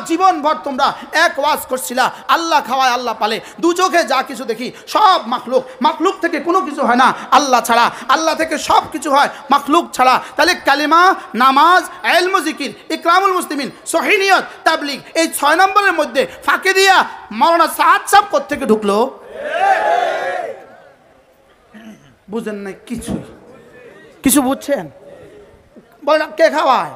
জীবন ভর তোমরা এক ওয়াজ করছিলা, আল্লাহ খাওয়ায় আল্লাহ পালে, দু চোখে যা কিছু দেখি সব মাখলুক, মাখলুক থেকে কোনো কিছু হয় না আল্লাহ ছাড়া, আল্লাহ থেকে সব কিছু হয় মাখলুক ছাড়া। তাহলে কালিমা, নামাজ, ইলম, জিকির, ইকরামুল মুসলিমিন, সহিহ নিয়ত, তাবলীগ, এই 6 নম্বরের মধ্যে ফাঁকে দিয়া মাওলানা সাদ সাহেব কোত্থেকে ঢুকলো? বুঝেন না কিছু বুঝছেন? বলেন কে খাওয়ায়?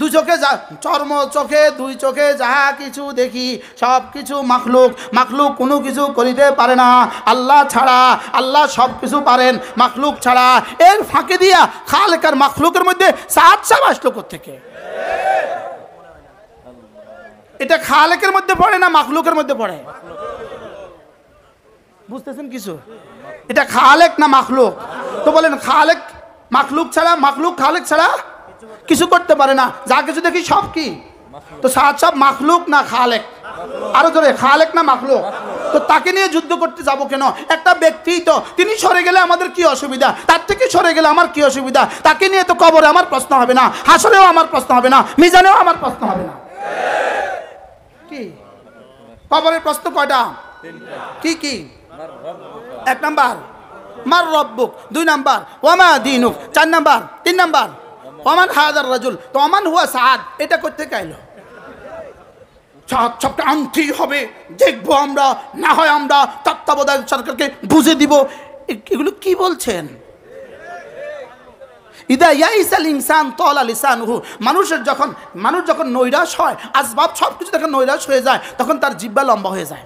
দু চোখে যা চর্ম চোখে, দুই চোখে যাহা কিছু দেখি সব কিছু মাখলুক, মাখলুক কোনো কিছু করিতে পারে না আল্লাহ ছাড়া, আল্লাহ সব কিছু পারেন মাখলুক ছাড়া। এর ফাঁকে দিয়া খালেক আর মাখলুকের মধ্যে সাদ সাহেব আসলো কোত্থেকে? এটা খালেকের মধ্যে পড়ে না মাখলুকের মধ্যে পড়ে? বুঝতেছেন কিছু? এটা খালেক না মাখলুক? তো বলেন খালেক মাখলুক ছাড়া, মাখলুক খালেক ছাড়া কিছু করতে পারে না, যা কিছু দেখি সব কি? তো সাদ সাহেব মাখলুক না খালেক? আরো জোরে, খালেক না মাখলুক? তো তাকে নিয়ে যুদ্ধ করতে যাব কেন? একটা ব্যক্তি তো, তিনি সরে গেলে আমাদের কি অসুবিধা? তার থেকে সরে গেলে আমার কি অসুবিধা? তাকে নিয়ে তো কবরে আমার প্রশ্ন হবে না, হাসরেও আমার প্রশ্ন হবে না, মিজানেও আমার প্রশ্ন হবে না। কি কবরের প্রশ্ন কয়টা? কি কি? 1 নাম্বার মার রব্বুক, 2 নাম্বার ওয়ামা দীনুক, 4 নাম্বার 3 নাম্বার ওমান হাদার রাজুল, তো ওমান হুয়া সাদ। এটা করতে চাইলো সবটা আনতেই হবে, দেখবো আমরা, না হয় আমরা তত্ত্বাবধায়ক সরকারকে বুঝে দিব। এগুলো কি বলছেন? ইদা ইয়াইসাল ইনসান তালা লিসানুহু, মানুষ যখন নৈরাশ হয়, আসবাব সব কিছু যখন নৈরাশ হয়ে যায়, তখন তার জিহ্বা লম্বা হয়ে যায়।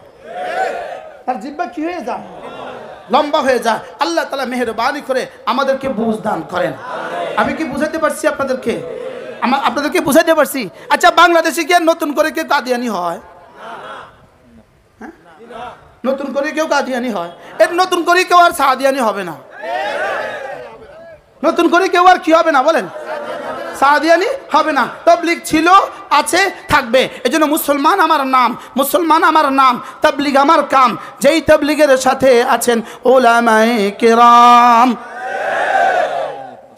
তার জিহ্বা কি হয়ে যায়? লম্বা হয়ে যায়। আল্লাহ তাআলা মেহেরবানি করে আমাদেরকে বুঝ দান করেন। আমি কি বুঝাইতে পারছি আপনাদেরকে? আপনাদেরকে বুঝাইতে পারছি? আচ্ছা, বাংলাদেশে কি আর নতুন করে কেউ কাদিয়ানি হয়? হ্যাঁ, নতুন করে কেউ কাদিয়ানি হয়? এর নতুন করে কেউ আর সাদিয়ানি হবে না। নতুন করে কেউ আর কি হবে না বলেন? সাদিয়ানি হবে না। তাবলীগ ছিল, আছে, থাকবে। এজন্য মুসলমান আমার নাম, মুসলমান আমার নাম, তাবলীগ আমার কাম। যেই তাবলীগের সাথে আছেন উলামায়ে কেরাম,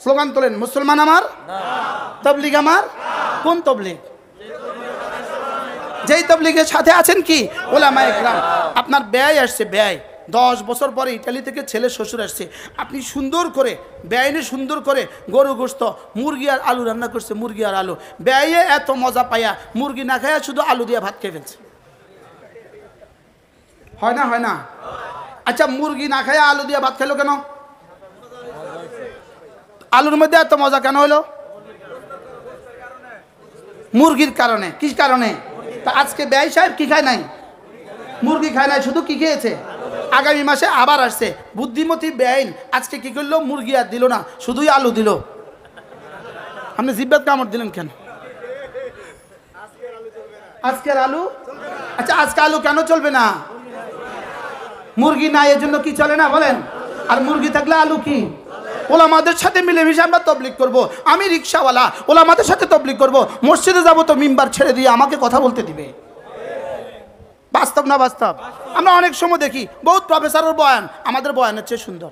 স্লোগান তোলেন, মুসলমান আমার, তাবলীগ আমার। কোন তাবলীগ? যেই তাবলীগের সাথে আছেন কি উলামায়ে কেরাম। আপনার ব্যয় আসছে, ব্যয় 10 বছর পরে ইটালি থেকে ছেলে শ্বশুর আসছে, আপনি সুন্দর করে ব্যয়নে সুন্দর করে গরু গোস্ত, মুরগি আর আলু রান্না করছে, মুরগি আর আলু। ব্যয়ে এত মজা পাইয়া মুরগি না খাইয়া শুধু আলু দিয়ে ভাত খেয়ে ফেলছে। হয় না? হয় না? আচ্ছা, মুরগি না খাইয়া আলু দিয়ে ভাত খেলো কেন? আলুর মধ্যে এত মজা কেন হলো? মুরগির কারণে। কি কারণে? তা আজকে ব্যয় সাহেব কি খায় নাই? মুরগি খায় নাই, শুধু কি খেয়েছে? আগামী মাসে আবার আসছে বুদ্ধিমতী বেআইন, আজকে কি করলো? মুরগি আর দিল না, শুধুই আলু দিল। আপনি জিব্বাত কামড় দিলেন কেন? আজকের আলু? আচ্ছা, আজকে আলু কেন চলবে না? মুরগি নাই, এর জন্য কি চলে না বলেন? আর মুরগি থাকলে আলু কি? ওলামাদের সাথে মিলেমিশে আমরা তবলিগ করব। আমি রিক্সাওয়ালা, ওলামাদের সাথে তবলিগ করব। মসজিদে যাব তো মিম্বার ছেড়ে দিয়ে আমাকে কথা বলতে দিবে? বাস্তব না বাস্তব? আমরা অনেক সময় দেখি বহুত প্রফেসরের বয়ান আমাদের বয়ানের চেয়ে সুন্দর,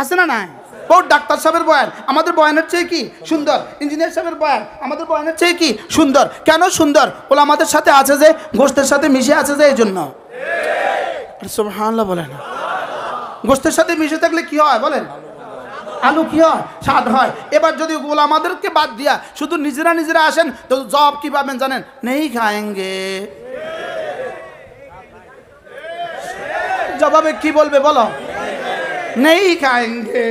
আছে না? নাই? বহুত ডাক্তার সাহেবের বয়ান আমাদের বয়ানের চেয়ে কি সুন্দর, ইঞ্জিনিয়ার সাহেবের বয়ান আমাদের বয়ানের চেয়ে কি সুন্দর। কেন সুন্দর? ওলামাদের সাথে আছে যে, গোশতের সাথে মিশে আছে যে, এই জন্য। সুবহানাল্লাহ বলেন। গোশতের সাথে মিশে থাকলে কি হয় বলেন? আলু কি হয়? স্বাদ হয়। এবার যদি ওলামাদেরকে বাদ দিয়া শুধু নিজেরা আসেন, তো জব কি পাবেন জানেন? নেই খায়েঙ্গে। জবাবে কি বলবে বলো? নেই খায়েঙ্গে।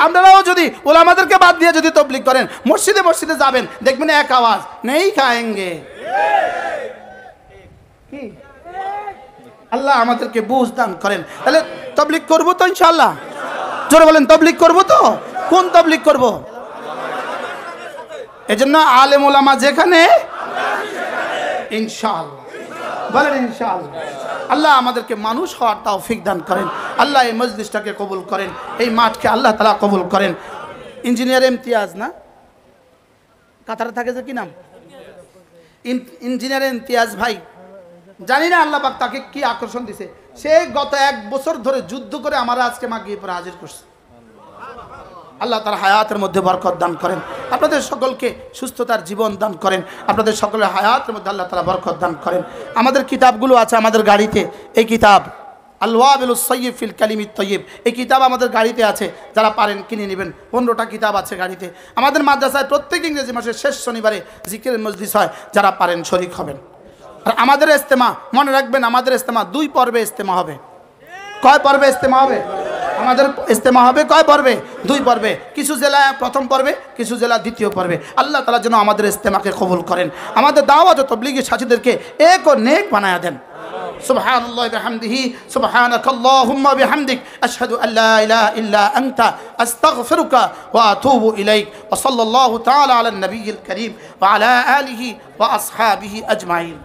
আপনারাও যদি ওলামাদেরকে বাদ দিয়ে যদি তবলিগ করেন, মসজিদে মসজিদে যাবেন, দেখবেন এক আওয়াজ, নেই খায়েঙ্গে। কি? আল্লাহ আমাদেরকে বুঝ দান করেন। তাহলে তবলিগ করবো তো ইনশাআল্লাহ? জোরে বলেন, তবলিগ করবো তো? কোন তবলিগ করবো? এজন্য আলেম ওলামা যেখানে, ইনশাআল্লাহ বলেন ইনশাআল্লাহ। আল্লাহ আমাদেরকে মানুষ হওয়ার তৌফিক দান করেন। আল্লাহ এই মজলিসটাকে কবুল করেন, এই মাঠকে আল্লাহ তাআলা কবুল করেন। ইঞ্জিনিয়ার ইমতিয়াজ না, কাতারে থাকে যে, কি নাম? ইঞ্জিনিয়ার ইমতিয়াজ ভাই, জানি না আল্লাহ পাক তাকে কি আকর্ষণ দিছে, সে গত 1 বছর ধরে যুদ্ধ করে আমার আজকে মাগরিব পরে হাজির করছে। আল্লাহ তার হায়াতের মধ্যে বরকত দান করেন। আপনাদের সকলকে সুস্থতার জীবন দান করেন, আপনাদের সকলের হায়াতের মধ্যে আল্লাহ তাআলা বরকত দান করেন। আমাদের কিতাবগুলো আছে আমাদের গাড়িতে, এই কিতাব আল-ওয়াবিলুস সাইয়্যিব ফিল কালিমিত তাইয়্যিব, এই কিতাব আমাদের গাড়িতে আছে, যারা পারেন কিনে নেবেন। 15টা কিতাব আছে গাড়িতে। আমাদের মাদ্রাসায় প্রত্যেক ইংরেজি মাসের শেষ শনিবারে জিকিরের মজলিস হয়, যারা পারেন শরীক হবেন। আর আমাদের ইজতেমা মনে রাখবেন, আমাদের ইজতেমা 2 পর্বে ইজতেমা হবে। কয় পর্বে ইজতেমা হবে? আমাদের ইজতেমা হবে কয় পর্বে? 2 পর্বে। কিছু জেলা প্রথম পর্বে, কিছু জেলা দ্বিতীয় পর্বে। আল্লাহ তাআলা যেন আমাদের ইজতেমাকে কবুল করেন, আমাদের দাওয়াত ও তাবলীগী সাথীদেরকে এক ও নেক বানায়া দেন। সুবহানাল্লাহি ওয়া বিহামদিহি, সুবহানাকাল্লাহুম্মা বিহামদিক, আশহাদু আল্লা ইলাহা ইল্লা আনতা, আস্তাগফিরুকা ওয়া আতুবু ইলাইক। ওয়া সাল্লাল্লাহু তাআলা আলা নবিয়্যিল কারীম ওয়া আলা আলিহি ওয়া আসহাবিহি আজমাইন।